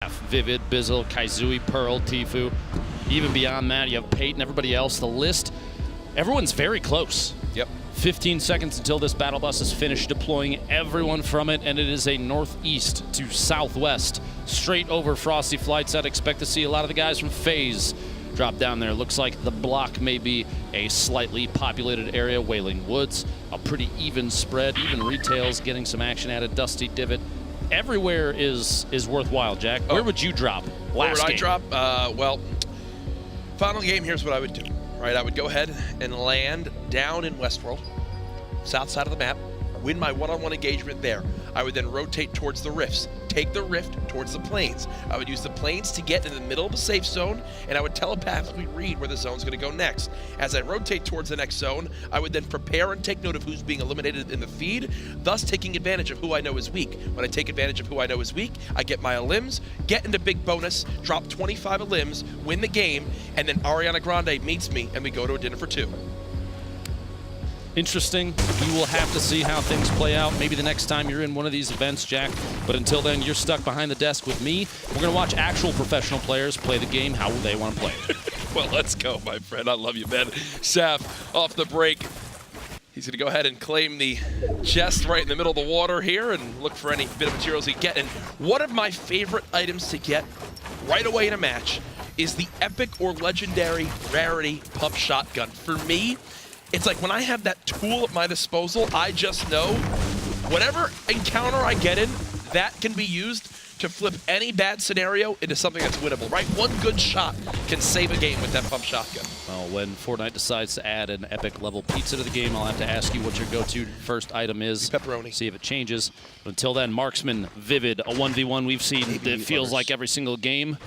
Vivid, Bizzle, Kaizui, Pearl, Tifu. Even beyond that, you have Peyton, everybody else. The list, everyone's very close. Yep. 15 seconds until this battle bus is finished deploying everyone from it, and it is a northeast to southwest, straight over Frosty Flights. I'd expect to see a lot of the guys from FaZe drop down there. Looks like the block may be a slightly populated area. Wailing Woods, a pretty even spread. Even Retail's getting some action at a Dusty Divot. Everywhere is worthwhile, Jack. Where would you drop Where would I game? drop? Well, final game, here's what I would do. Right, I would go ahead and land down in Westworld, south side of the map, win my one-on-one engagement there. I would then rotate towards the rifts, take the rift towards the plains. I would use the plains to get in the middle of the safe zone, and I would telepathically read where the zone's going to go next. As I rotate towards the next zone, I would then prepare and take note of who's being eliminated in the feed, thus taking advantage of who I know is weak. When I take advantage of who I know is weak, I get my elims, get into big bonus, drop 25 elims, win the game, and then Ariana Grande meets me, and we go to a dinner for two. Interesting. You will have to see how things play out. Maybe the next time you're in one of these events, Jack. But until then, you're stuck behind the desk with me. We're going to watch actual professional players play the game how they want to play it. Well, let's go, my friend. I love you, man. Saf, off the break. He's going to go ahead and claim the chest right in the middle of the water here and look for any bit of materials he can get. And one of my favorite items to get right away in a match is the epic or legendary rarity pump shotgun. For me, it's like when I have that tool at my disposal, I just know whatever encounter I get in, that can be used to flip any bad scenario into something that's winnable, right? One good shot can save a game with that pump shotgun. Well, when Fortnite decides to add an epic level pizza to the game, I'll have to ask you what your go-to first item is. Pepperoni. See if it changes. But until then, Marksman, Vivid, a 1v1 we've seen that feels like every single game.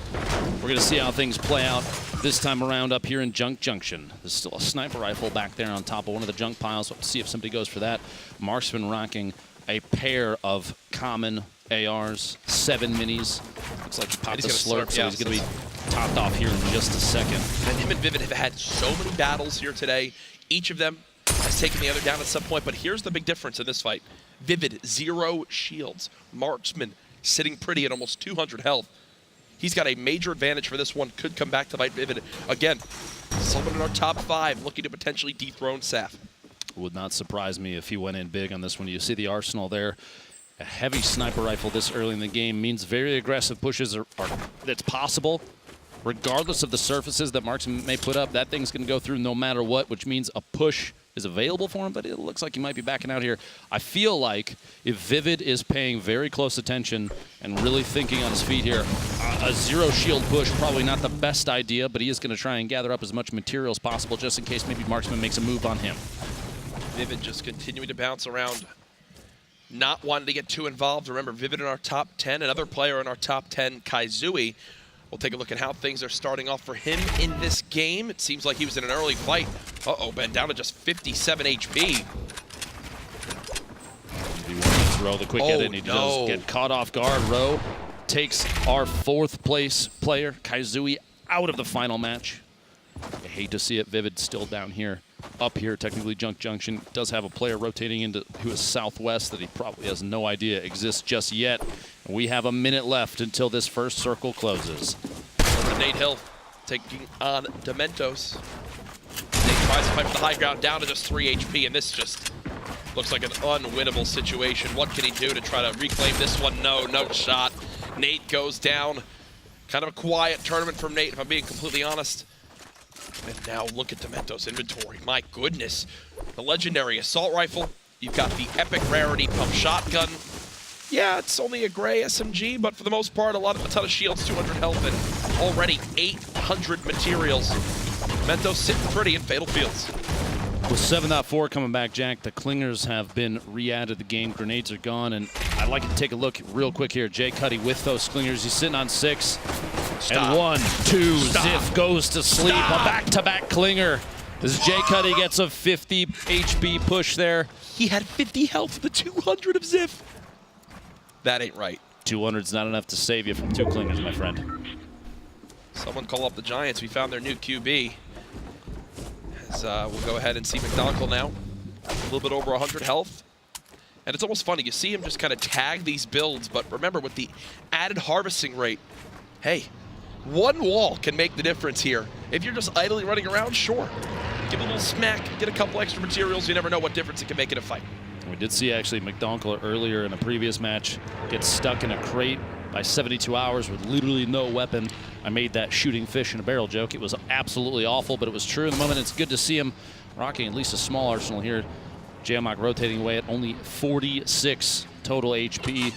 We're going to see how things play out this time around up here in Junk Junction. There's still a sniper rifle back there on top of one of the junk piles. We'll see if somebody goes for that. Marksman rocking a pair of common ARs, 7 minis. Looks like he popped the slurp, so he's going to be topped off here in just a second. And him and Vivid have had so many battles here today. Each of them has taken the other down at some point, but here's the big difference in this fight. Vivid, 0 shields. Marksman sitting pretty at almost 200 health. He's got a major advantage for this one. Could come back to fight Vivid. Again, someone in our top 5 looking to potentially dethrone Saf. Would not surprise me if he went in big on this one. You see the arsenal there. A heavy sniper rifle this early in the game means very aggressive pushes that's possible. Regardless of the surfaces that Marksman may put up, that thing's going to go through no matter what, which means a push is available for him, but it looks like he might be backing out here. I feel like if Vivid is paying very close attention and really thinking on his feet here, a 0 shield push, probably not the best idea, but he is going to try and gather up as much material as possible just in case maybe Marksman makes a move on him. Vivid just continuing to bounce around, not wanting to get too involved. Remember, Vivid in our top 10, another player in our top 10, Kaizui. We'll take a look at how things are starting off for him in this game. It seems like he was in an early fight. Uh-oh, Ben down to just 57 HP. He wants to throw the quick edit, and he does get caught off guard. Rowe takes our 4th place player, Kaizui, out of the final match. I hate to see it. Vivid still down here. Up here, technically Junk Junction does have a player rotating into who is southwest that he probably has no idea exists just yet. And we have a minute left until this first circle closes. Over Nate Hill taking on Dementos. Nate tries to fight for the high ground, down to just 3 HP, and this just looks like an unwinnable situation. What can he do to try to reclaim this one? No shot. Nate goes down. Kind of a quiet tournament from Nate, if I'm being completely honest. And now look at Dementos' inventory. My goodness. The legendary assault rifle. You've got the epic rarity pump shotgun. Yeah, it's only a gray SMG, but for the most part, a ton of shields, 200 health, and already 800 materials. Dementos sitting pretty in Fatal Fields. With 7.4 coming back, Jack, the Clingers have been re-added to the game. Grenades are gone, and I'd like to take a look real quick here. Jay Cuddy with those Clingers. He's sitting on 6. Stop. And 1, 2, Stop. Ziff goes to sleep. Stop. A back-to-back Clinger. As Jay Cuddy gets a 50 HP push there. He had 50 health with the 200 of Ziff. That ain't right. 200's not enough to save you from 2 Clingers, my friend. Someone call up the Giants. We found their new QB. As we'll go ahead and see McDonald now. A little bit over 100 health. And it's almost funny. You see him just kind of tag these builds, but remember, with the added harvesting rate, hey, one wall can make the difference here. If you're just idly running around, sure. Give it a little smack, get a couple extra materials. You never know what difference it can make in a fight. We did see actually McDonkler earlier in a previous match get stuck in a crate by 72 hours with literally no weapon. I made that shooting fish in a barrel joke. It was absolutely awful, but it was true in the moment. It's good to see him rocking at least a small arsenal here. Jamok rotating away at only 46 total HP.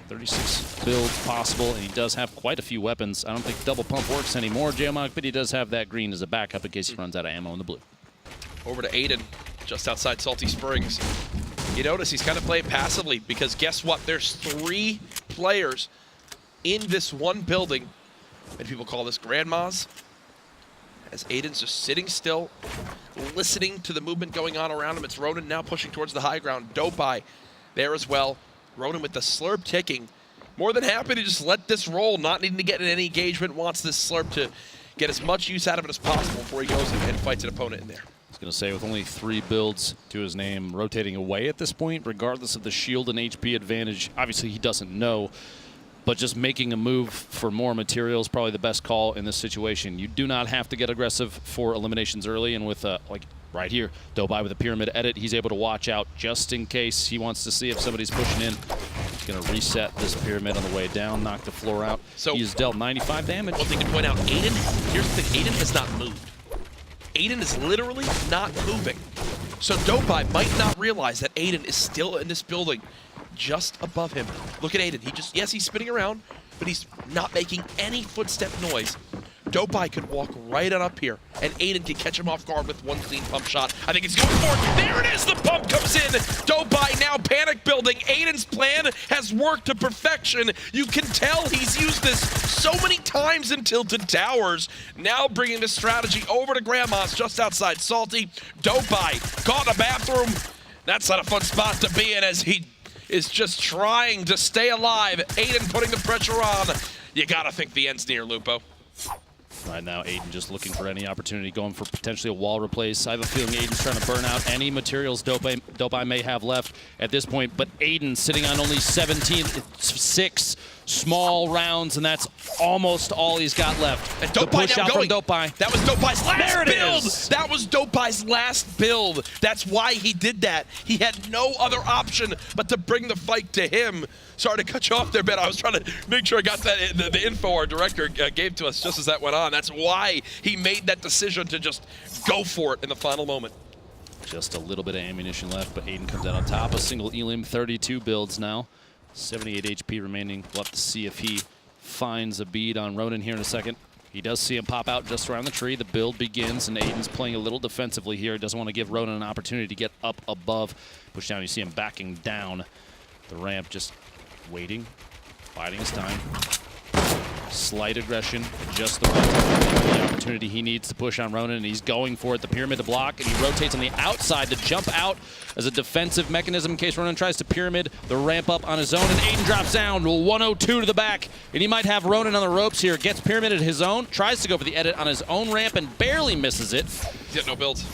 36 builds possible, and he does have quite a few weapons. I don't think double pump works anymore, Jamok, but he does have that green as a backup in case he runs out of ammo in the blue. Over to Aiden, just outside Salty Springs. You notice he's kind of playing passively because guess what? There's 3 players in this one building. Many people call this grandmas. As Aiden's just sitting still, listening to the movement going on around him. It's Ronan now pushing towards the high ground. Dopeye there as well. Ronan with the slurp ticking. More than happy to just let this roll, not needing to get in any engagement. Wants this slurp to get as much use out of it as possible before he goes and fights an opponent in there. I was going to say, with only 3 builds to his name, rotating away at this point, regardless of the shield and HP advantage, obviously he doesn't know, but just making a move for more materials, probably the best call in this situation. You do not have to get aggressive for eliminations early, and with like right here, Dopeye with a pyramid edit, he's able to watch out just in case he wants to see if somebody's pushing in. He's going to reset this pyramid on the way down, knock the floor out. So he's dealt 95 damage. One thing to point out, Aiden, here's the thing, Aiden has not moved. Aiden is literally not moving. So Dopeye might not realize that Aiden is still in this building just above him. Look at Aiden. He just, yes, he's spinning around, but he's not making any footstep noise. Dopeye could walk right on up here, and Aiden can catch him off guard with one clean pump shot. I think he's going for it. There it is. The pump comes in. Dopeye now panic building. Aiden's plan has worked to perfection. You can tell he's used this so many times in Tilted Towers. Now bringing this strategy over to Grandma's just outside Salty. Dopeye caught in a bathroom. That's not a fun spot to be in as he is just trying to stay alive. Aiden putting the pressure on. You gotta think the end's near, Lupo. Right now, Aiden just looking for any opportunity, going for potentially a wall replace. I have a feeling Aiden's trying to burn out any materials Dopeye may have left at this point, but Aiden sitting on only 6 small rounds, and that's almost all he's got left. And Dopeye now going. Dopeye. That was Dopeye's last build. Is. That was Dopeye's last build. That's why he did that. He had no other option but to bring the fight to him. Sorry to cut you off there, Ben. I was trying to make sure I got that the info our director gave to us just as that went on. That's why he made that decision to just go for it in the final moment. Just a little bit of ammunition left, but Aiden comes out on top. A single Elim, 32 builds now. 78 HP remaining. We'll have to see if he finds a bead on Ronan here in a second. He does see him pop out just around the tree. The build begins, and Aiden's playing a little defensively here. He doesn't want to give Ronan an opportunity to get up above. Push down, you see him backing down the ramp, just waiting, biding his time. Slight aggression, just the right time, the opportunity he needs to push on Ronan, and he's going for it. The pyramid to block, and he rotates on the outside to jump out as a defensive mechanism in case Ronan tries to pyramid the ramp up on his own, and Aiden drops down, 102 to the back, and he might have Ronan on the ropes here. Gets pyramided his own, tries to go for the edit on his own ramp, and barely misses it. He's got no builds.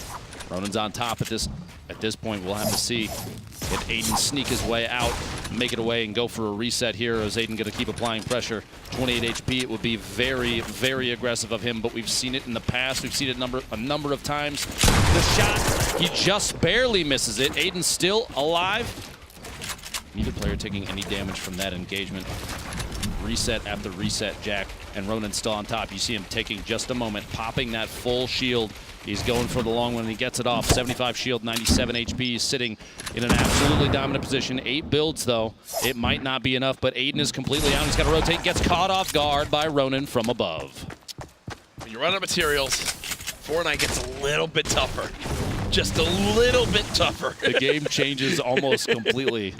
Ronan's on top at this point. We'll have to see if Aiden sneak his way out, make it away, and go for a reset here. Or is Aiden going to keep applying pressure? 28 HP, it would be very, very aggressive of him, but we've seen it in the past. We've seen it a number of times. The shot, he just barely misses it. Aiden's still alive. Neither player taking any damage from that engagement. Reset after reset, Jack, and Ronan's still on top. You see him taking just a moment, popping that full shield. He's going for the long one, and he gets it off. 75 shield, 97 HP. He's sitting in an absolutely dominant position. 8 builds, though. It might not be enough, but Aiden is completely out. He's got to rotate, gets caught off guard by Ronan from above. When you run out of materials, Fortnite gets a little bit tougher. Just a little bit tougher. The game changes almost completely.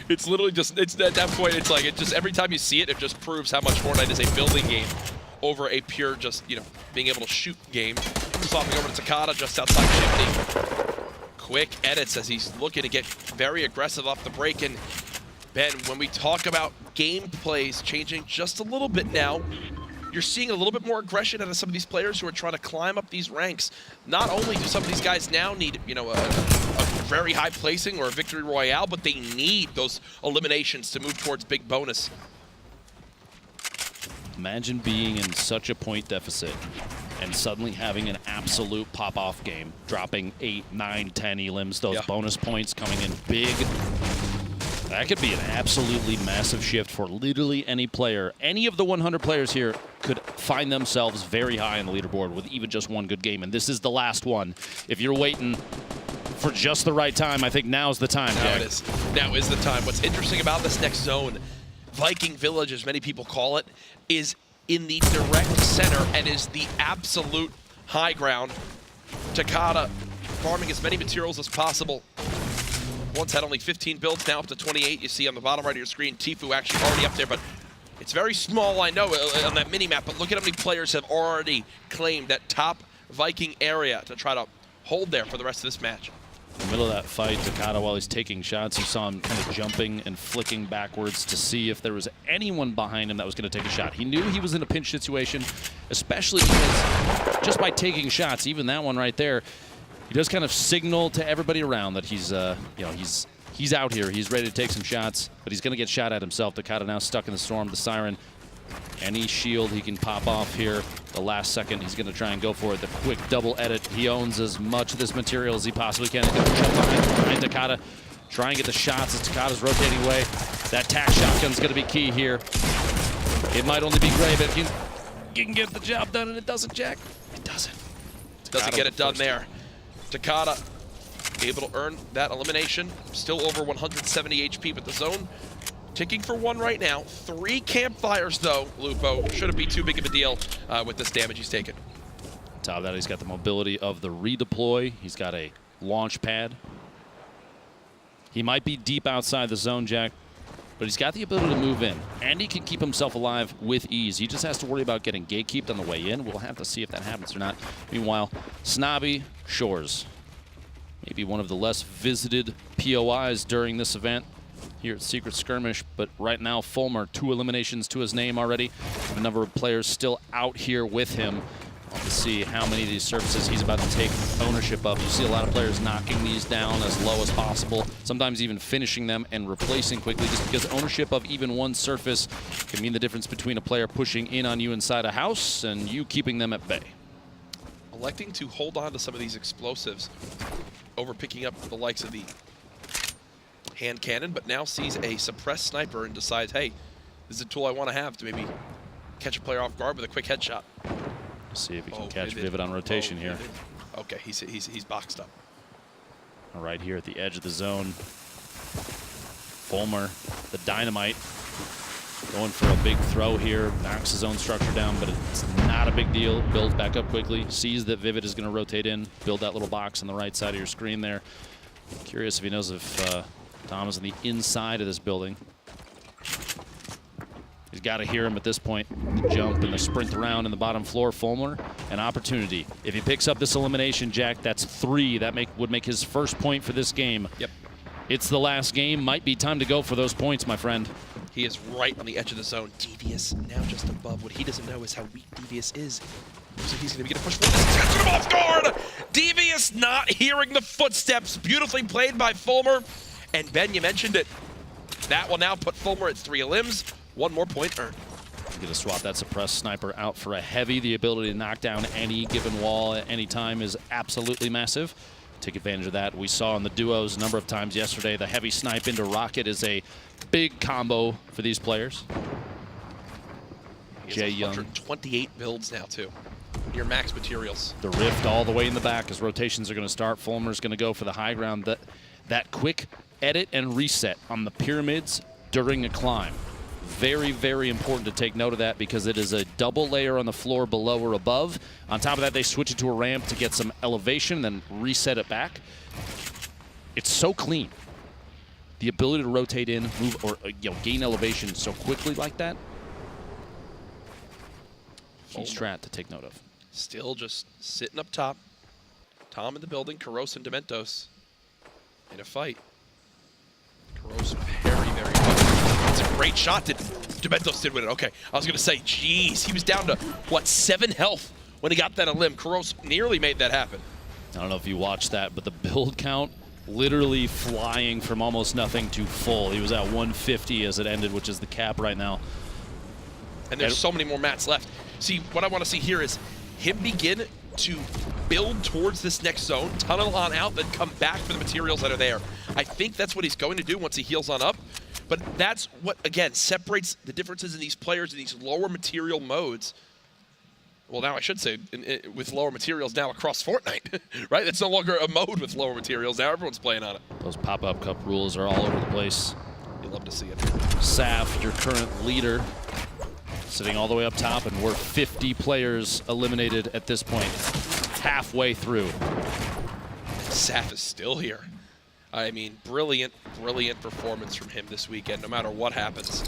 It's literally just, it's at that point, it's like, it just, every time you see it, it just proves how much Fortnite is a building game over a pure just, you know, being able to shoot game. Swapping over to Takada just outside shifting. Quick edits as he's looking to get very aggressive off the break. And Ben, when we talk about gameplays changing just a little bit now, you're seeing a little bit more aggression out of some of these players who are trying to climb up these ranks. Not only do some of these guys now need, you know, a very high placing or a victory royale, but they need those eliminations to move towards big bonus. Imagine being in such a point deficit and suddenly having an absolute pop-off game, dropping 8, 9, 10 elims, those bonus points coming in big. That could be an absolutely massive shift for literally any player. Any of the 100 players here could find themselves very high on the leaderboard with even just one good game, and this is the last one. If you're waiting for just the right time, I think now's the time, Now Jack. it is. Now is the time. What's interesting about this next zone, Viking Village, as many people call it, is in the direct center and is the absolute high ground. Takada farming as many materials as possible. Once had only 15 builds, now up to 28. You see on the bottom right of your screen, Tfue actually already up there, but it's very small, I know, on that mini-map, but look at how many players have already claimed that top Viking area to try to hold there for the rest of this match. In the middle of that fight, Takada, while he's taking shots, you saw him kind of jumping and flicking backwards to see if there was anyone behind him that was going to take a shot. He knew he was in a pinch situation, especially because just by taking shots, even that one right there, he does kind of signal to everybody around that he's, you know, he's out here. He's ready to take some shots, but he's going to get shot at himself. Takada now stuck in the storm. The siren, any shield he can pop off here. The last second, he's going to try and go for it. The quick double edit. He owns as much of this material as he possibly can. He's going to jump behind Takada, try and get the shots as Takada's rotating away. That tack shotgun's going to be key here. It might only be gray, but if you can get the job done, and it doesn't, Jack. It doesn't. Doesn't get it done there. Takada able to earn that elimination. Still over 170 HP, but the zone ticking for one right now. 3 campfires, though, Lupo. Shouldn't be too big of a deal with this damage he's taken. On top of that, he's got the mobility of the redeploy. He's got a launch pad. He might be deep outside the zone, Jack, but he's got the ability to move in, and he can keep himself alive with ease. He just has to worry about getting gatekeeped on the way in. We'll have to see if that happens or not. Meanwhile, Snobby Shores, maybe one of the less visited POIs during this event here at Secret Skirmish, but right now Fulmer, 2 eliminations to his name already. A number of players still out here with him. We'll have to see how many of these surfaces he's about to take ownership of. You see a lot of players knocking these down as low as possible, sometimes even finishing them and replacing quickly, just because ownership of even one surface can mean the difference between a player pushing in on you inside a house and you keeping them at bay. Electing to hold on to some of these explosives over picking up the likes of the hand cannon, but now sees a suppressed sniper and decides, hey, this is a tool I want to have to maybe catch a player off guard with a quick headshot. See if he can catch Vivid on rotation here. Vivid. Okay, he's boxed up. All right, here at the edge of the zone, Fulmer, the dynamite, going for a big throw here, knocks his own structure down, but it's not a big deal. Builds back up quickly, sees that Vivid is going to rotate in, build that little box on the right side of your screen there. Curious if he knows if Tom is on the inside of this building. He's got to hear him at this point. The jump and the sprint around in the bottom floor. Fulmer, an opportunity. If he picks up this elimination, Jack, that's 3. That would make his first point for this game. Yep. It's the last game. Might be time to go for those points, my friend. He is right on the edge of the zone. Devious now just above. What he doesn't know is how weak Devious is. So he's going to get a push forward. This is going to put him off guard. Devious not hearing the footsteps. Beautifully played by Fulmer. And Ben, you mentioned it. That will now put Fulmer at 3 limbs. 1 more point earned. Going to swap that suppressed sniper out for a heavy. The ability to knock down any given wall at any time is absolutely massive. Take advantage of that. We saw in the duos a number of times yesterday. The heavy snipe into Rocket is a big combo for these players. Jay Young. 128 builds now, too. Near max materials. The rift all the way in the back as rotations are going to start. Fulmer's going to go for the high ground. That quick edit and reset on the pyramids during a climb. Very, very important to take note of that because it is a double layer on the floor below or above. On top of that, they switch it to a ramp to get some elevation, then reset it back. It's so clean. The ability to rotate in, move, or gain elevation so quickly like that. Huge strat to take note of. Still just sitting up top. Tom in the building, Kuros and Dementos in a fight. Kuros very, very good. It's a great shot. Dementos did win it. Okay, I was going to say, geez, he was down to, what, 7 health when he got that elim. Kuros nearly made that happen. I don't know if you watched that, but the build count literally flying from almost nothing to full. He was at 150 as it ended, which is the cap right now. And there's so many more mats left. See, what I want to see here is him begin to build towards this next zone, tunnel on out, then come back for the materials that are there. I think that's what he's going to do once he heals on up. But that's what, again, separates the differences in these players in these lower material modes. Well, now I should say with lower materials now across Fortnite, right? It's no longer a mode with lower materials. Now everyone's playing on it. Those pop-up cup rules are all over the place. You love to see it. Saf, your current leader, sitting all the way up top, and we're 50 players eliminated at this point, halfway through. Saf is still here. I mean, brilliant, brilliant performance from him this weekend, no matter what happens.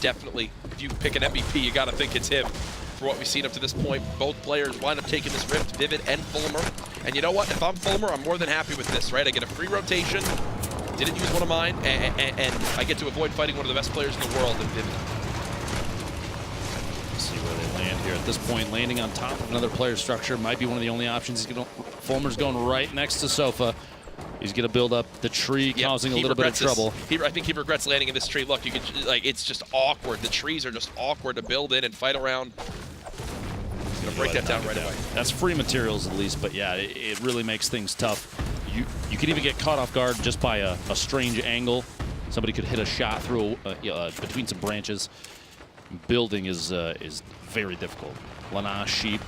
Definitely, if you pick an MVP, you got to think it's him. For what we've seen up to this point, both players wind up taking this rift, Vivid and Fulmer. And you know what? If I'm Fulmer, I'm more than happy with this, right? I get a free rotation, didn't use one of mine, and I get to avoid fighting one of the best players in the world in Vivid. See where they land here. At this point, landing on top of another player structure might be one of the only options. Fulmer's going right next to Sofa. He's going to build up the tree, causing a little bit of trouble. I think he regrets landing in this tree. Look, you can, like, it's just awkward. The trees are just awkward to build in and fight around. He's going to break that down right away. That's free materials at least, but yeah, it really makes things tough. You could even get caught off guard just by a strange angle. Somebody could hit a shot through between some branches. Building is very difficult. Lana, Sheep,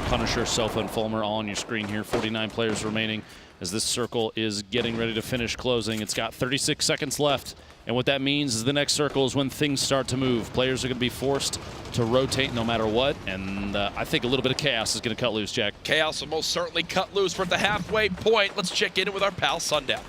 Punisher, Sofa, and Fulmer all on your screen here. 49 players remaining as this circle is getting ready to finish closing. It's got 36 seconds left, and what that means is the next circle is when things start to move. Players are going to be forced to rotate no matter what, and I think a little bit of chaos is going to cut loose, Jack. Chaos will most certainly cut loose. We're at the halfway point. Let's check in with our pal Sundown.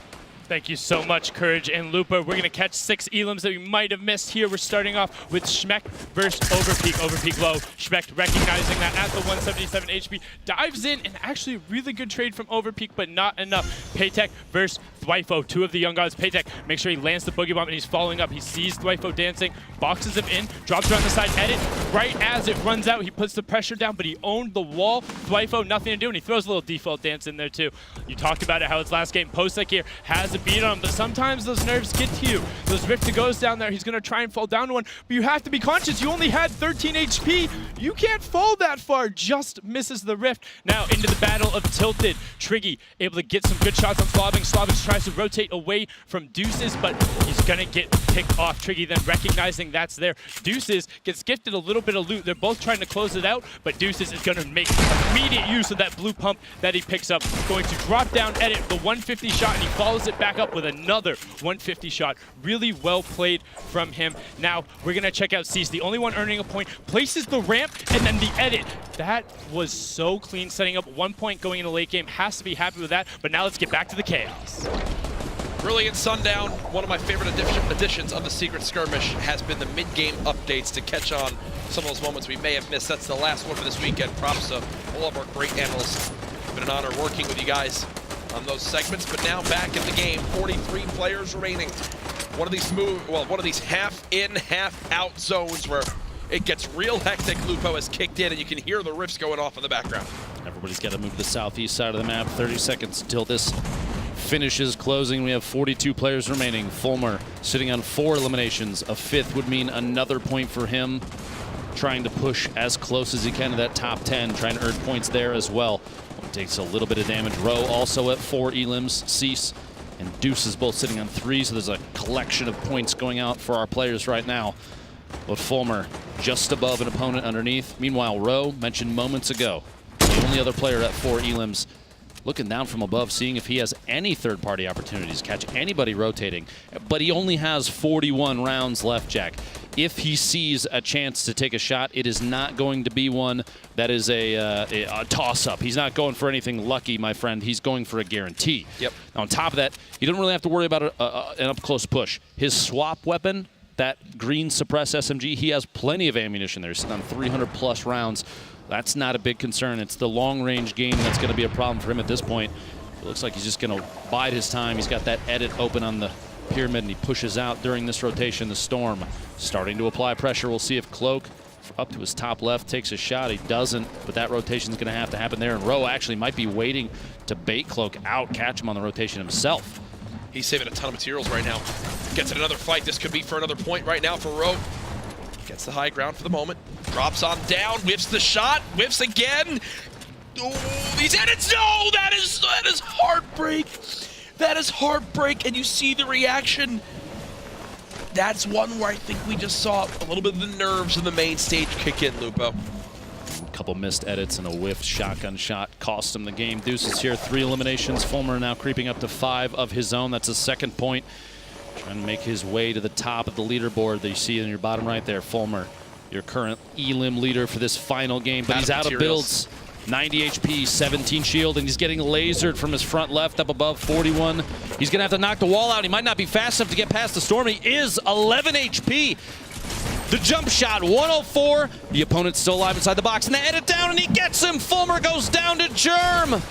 Thank you so much, Courage and Lupa. We're going to catch 6 elims that we might have missed here. We're starting off with Schmeck versus Overpeak. Overpeak low. Schmeck recognizing that at the 177 HP. Dives in, and actually a really good trade from Overpeak, but not enough. Paytech versus Thwifo, 2 of the young gods. Paytech, make sure he lands the boogie bomb, and he's following up. He sees Thwifo dancing, boxes him in, drops her on the side, edit. Right as it runs out, he puts the pressure down, but he owned the wall. Thwifo, nothing to do, and he throws a little default dance in there too. You talked about it, how it's last game. Postek here has a beat on him, but sometimes those nerves get to you. Those Rift to goes down there, he's gonna try and fall down to one, but you have to be conscious. You only had 13 HP. You can't fall that far, just misses the Rift. Now into the battle of Tilted. Triggy able to get some good shots on Slobbing. Slobbing tries to rotate away from Deuces, but he's gonna get picked off. Triggy then recognizing that's there. Deuces gets gifted a little bit of loot. They're both trying to close it out, but Deuces is gonna make immediate use of that blue pump that he picks up. Going to drop down, edit the 150 shot, and he follows it back up with another 150 shot. Really well played from him. Now we're gonna check out Cease, the only one earning a point, places the ramp, and then the edit. That was so clean, setting up 1 point going into late game. Has to be happy with that, but now let's get back to the chaos. Brilliant Sundown. One of my favorite additions of the Secret Skirmish has been the mid-game updates to catch on some of those moments we may have missed. That's the last one for this weekend. Props to all of our great analysts. It's been an honor working with you guys on those segments, but now back in the game. 43 players remaining. One of these half in, half out zones where it gets real hectic. Lupo has kicked in, and you can hear the rifts going off in the background. Everybody's got to move to the southeast side of the map. 30 seconds until this finishes closing. We have 42 players remaining. Fulmer sitting on 4 eliminations. A 5th would mean another point for him. Trying to push as close as he can to that top 10, trying to earn points there as well. Takes a little bit of damage. Rowe also at 4 elims. Cease and Deuce is both sitting on 3, so there's a collection of points going out for our players right now. But Fulmer just above an opponent underneath. Meanwhile, Rowe, mentioned moments ago, the only other player at 4 elims, looking down from above, seeing if he has any third-party opportunities, catch anybody rotating. But he only has 41 rounds left, Jack. If he sees a chance to take a shot, it is not going to be one that is a toss-up. He's not going for anything lucky, my friend. He's going for a guarantee. Yep. Now, on top of that, you don't really have to worry about an up-close push. His swap weapon, that green suppress SMG, he has plenty of ammunition there. He's sitting on 300-plus rounds. That's not a big concern. It's the long-range game that's going to be a problem for him at this point. It looks like he's just going to bide his time. He's got that edit open on the pyramid, and he pushes out during this rotation. The Storm starting to apply pressure. We'll see if Cloak up to his top left, takes a shot. He doesn't, but that rotation is going to have to happen there. And Rowe actually might be waiting to bait Cloak out, catch him on the rotation himself. He's saving a ton of materials right now. Gets in another fight. This could be for another point right now for Rowe. Gets the high ground for the moment. Drops on down, whiffs the shot, whiffs again. Oh, he's in it. No, that is heartbreak. That is heartbreak, and you see the reaction. That's one where I think we just saw a little bit of the nerves of the main stage kick in, Lupo. A couple missed edits and a whiffed shotgun shot cost him the game. Deuce is here, 3 eliminations. Fulmer now creeping up to 5 of his own. That's a second point. Trying to make his way to the top of the leaderboard that you see in your bottom right there. Fulmer, your current elim leader for this final game, but he's out of builds. 90 HP, 17 shield, and he's getting lasered from his front left up above 41. He's going to have to knock the wall out. He might not be fast enough to get past the storm. He is 11 HP. The jump shot, 104. The opponent's still alive inside the box, and they edit down, and he gets him. Fulmer goes down to Germ.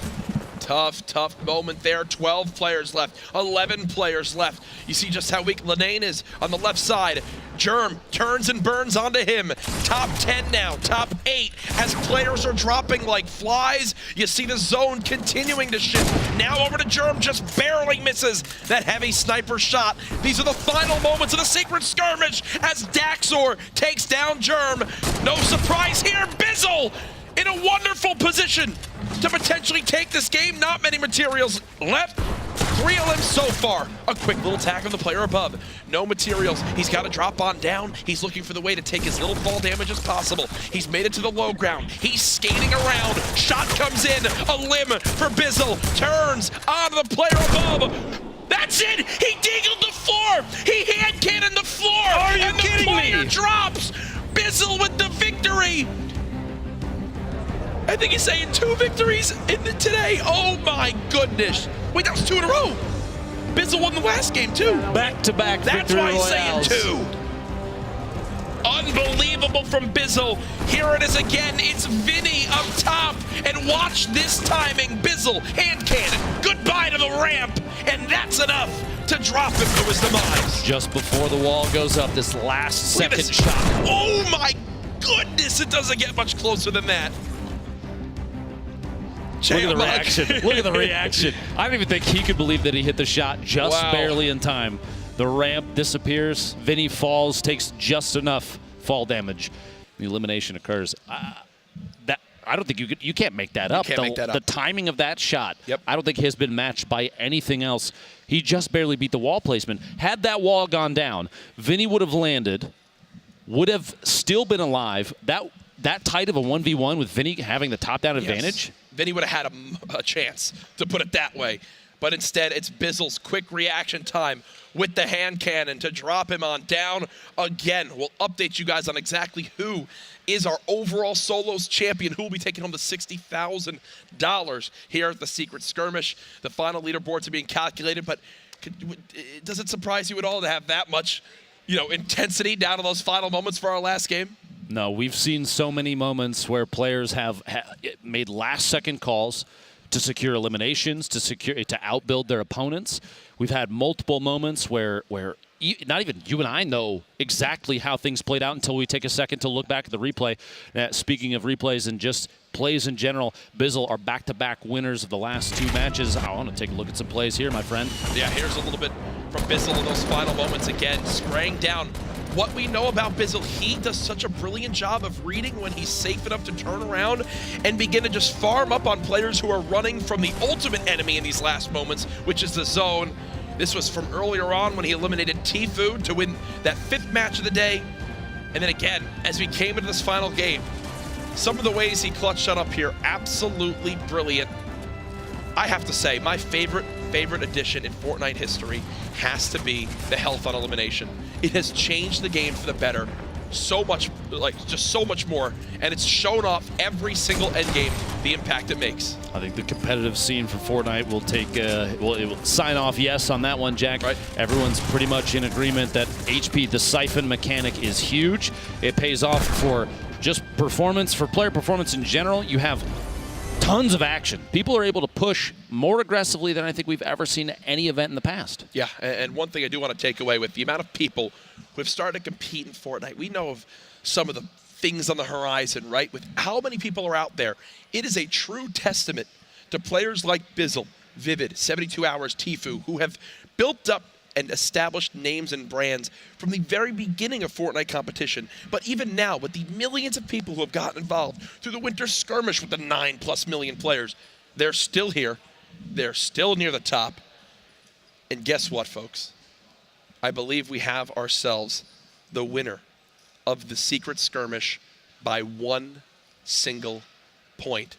Tough moment there. 12 players left, 11 players left. You see just how weak Linane is on the left side. Germ turns and burns onto him. Top 10 now, top 8. As players are dropping like flies, you see the zone continuing to shift. Now over to Germ, just barely misses that heavy sniper shot. These are the final moments of the Secret Skirmish as Daxor takes down Germ. No surprise here, Bizzle in a wonderful position to potentially take this game. Not many materials left. 3 elims so far. A quick little tag on the player above. No materials. He's got to drop on down. He's looking for the way to take as little fall damage as possible. He's made it to the low ground. He's skating around. Shot comes in. A limb for Bizzle. Turns onto the player above. That's it! He deagled the floor! He hand cannoned the floor! Are you kidding me? And the player drops! Bizzle with the victory! I think he's saying 2 victories today. Oh my goodness. Wait, that was 2 in a row. Bizzle won the last game too. Back-to-back That's victory why he's royales. saying 2. Unbelievable from Bizzle. Here it is again. It's Vinny up top. And watch this timing. Bizzle, hand cannon. Goodbye to the ramp. And that's enough to drop him to his demise. Just before the wall goes up, this last second shot. Oh my goodness. It doesn't get much closer than that. Look at the reaction. Look at the reaction. I don't even think he could believe that he hit the shot just barely in time. The ramp disappears. Vinny falls, takes just enough fall damage. The elimination occurs. I don't think you can't make that up. The timing of that shot, I don't think has been matched by anything else. He just barely beat the wall placement. Had that wall gone down, Vinny would have landed, would have still been alive. That tight of a 1v1 with Vinny having the top-down advantage? Vinny would have had a chance, to put it that way. But instead, it's Bizzle's quick reaction time with the hand cannon to drop him on down. Again, we'll update you guys on exactly who is our overall solos champion, who will be taking home the $60,000 here at the Secret Skirmish. The final leaderboards are being calculated, but does it surprise you at all to have that much, intensity down to those final moments for our last game? No, we've seen so many moments where players have made last-second calls to secure eliminations, to outbuild their opponents. We've had multiple moments where not even you and I know exactly how things played out until we take a second to look back at the replay. Speaking of replays and just plays in general, Bizzle are back-to-back winners of the last 2 matches. I want to take a look at some plays here, my friend. Yeah, here's a little bit from Bizzle in those final moments again, spraying down. What we know about Bizzle, he does such a brilliant job of reading when he's safe enough to turn around and begin to just farm up on players who are running from the ultimate enemy in these last moments, which is the zone. This was from earlier on when he eliminated Tfue to win that 5th match of the day. And then again, as we came into this final game, some of the ways he clutched up here, absolutely brilliant. I have to say, my favorite addition in Fortnite history has to be the health on elimination. It has changed the game for the better so much, just so much more, and it's shown off every single endgame the impact it makes. I think the competitive scene for Fortnite will take, it will sign off yes on that one, Jack. Right. Everyone's pretty much in agreement that HP, the siphon mechanic, is huge. It pays off for just performance, for player performance in general. You have tons of action. People are able to push more aggressively than I think we've ever seen at any event in the past. Yeah, and one thing I do want to take away with the amount of people who have started to compete in Fortnite, we know of some of the things on the horizon, right? With how many people are out there, it is a true testament to players like Bizzle, Vivid, 72 Hours, Tfue, who have built up and established names and brands from the very beginning of Fortnite competition. But even now, with the millions of people who have gotten involved through the Winter Skirmish with the 9+ million players, they're still here. They're still near the top. And guess what, folks? I believe we have ourselves the winner of the Secret Skirmish by 1 single point.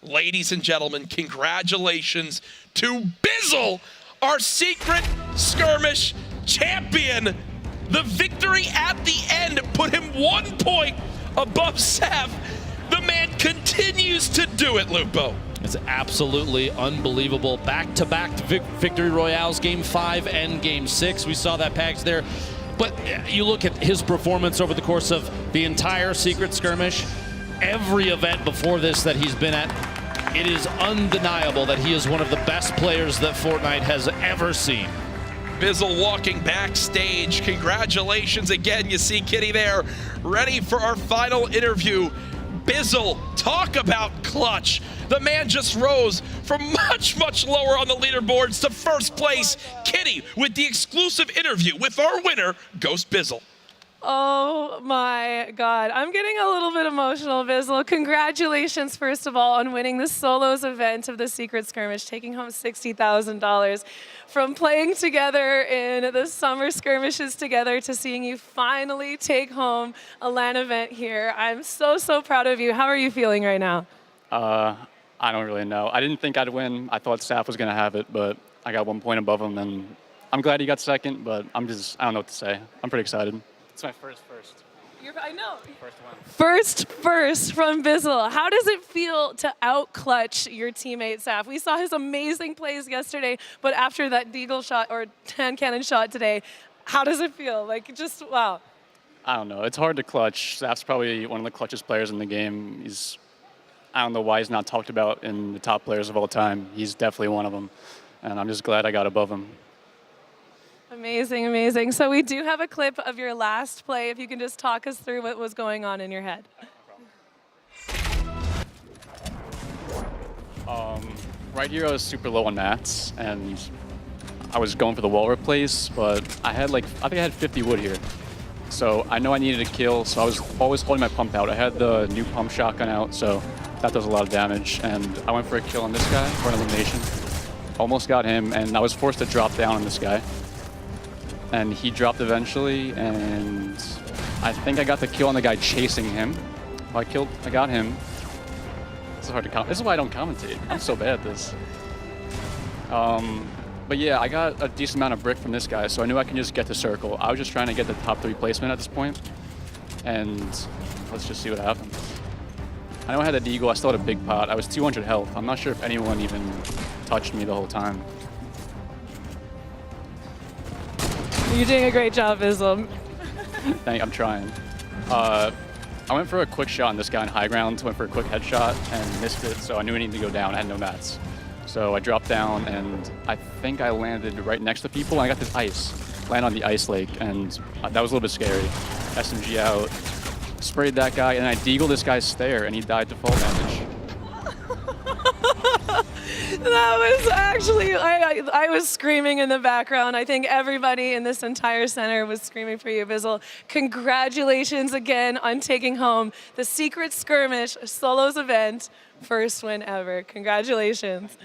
Ladies and gentlemen, congratulations to Bizzle, our Secret Skirmish champion. The victory at the end put him 1 point above Sav. The man continues to do it, Lupo. It's absolutely unbelievable. Back-to-back victory royales, Game 5 and Game 6. We saw that Pags there. But you look at his performance over the course of the entire Secret Skirmish, every event before this that he's been at, it is undeniable that he is one of the best players that Fortnite has ever seen. Bizzle walking backstage. Congratulations again. You see Kitty there, ready for our final interview. Bizzle, talk about clutch. The man just rose from much, much lower on the leaderboards to first place. Kitty with the exclusive interview with our winner, Ghost Bizzle. Oh my God, I'm getting a little bit emotional, Bizzle. Congratulations, first of all, on winning the solos event of the Secret Skirmish, taking home $60,000. From playing together in the summer skirmishes together to seeing you finally take home a LAN event here. I'm so, so proud of you. How are you feeling right now? I don't really know. I didn't think I'd win. I thought Saf was going to have it, but I got 1 point above him, and I'm glad he got second, but I don't know what to say. I'm pretty excited. It's my first. I know. First one. First from Bizzle. How does it feel to out-clutch your teammate, Saf? We saw his amazing plays yesterday, but after that deagle shot or hand cannon shot today, how does it feel? Like, just, wow. I don't know. It's hard to clutch. Saf's probably one of the clutchest players in the game. I don't know why he's not talked about in the top players of all time. He's definitely one of them, and I'm just glad I got above him. Amazing, amazing. So we do have a clip of your last play. If you can just talk us through what was going on in your head. Right here, I was super low on mats, and I was going for the wall replace, but I think I had 50 wood here. So I know I needed a kill, so I was always holding my pump out. I had the new pump shotgun out, so that does a lot of damage, and I went for a kill on this guy for an elimination. Almost got him, and I was forced to drop down on this guy. And he dropped eventually, and I think I got the kill on the guy chasing him. I got him. This is hard to comment. This is why I don't commentate. I'm so bad at this. But yeah, I got a decent amount of brick from this guy, so I knew I can just get to circle. I was just trying to get the top 3 placement at this point, and let's just see what happens. I know I had a deagle. I still had a big pot. I was 200 health. I'm not sure if anyone even touched me the whole time. You're doing a great job, Bizzle. I'm trying. I went for a quick shot on this guy on high ground, went for a quick headshot and missed it, so I knew I needed to go down. I had no mats. So I dropped down, and I think I landed right next to people. I got this ice, land on the ice lake, and that was a little bit scary. SMG out, sprayed that guy, and I deagled this guy's stare, and he died to fall damage. That was actually, I was screaming in the background. I think everybody in this entire center was screaming for you, Bizzle. Congratulations again on taking home the Secret Skirmish Solos event. First win ever. Congratulations.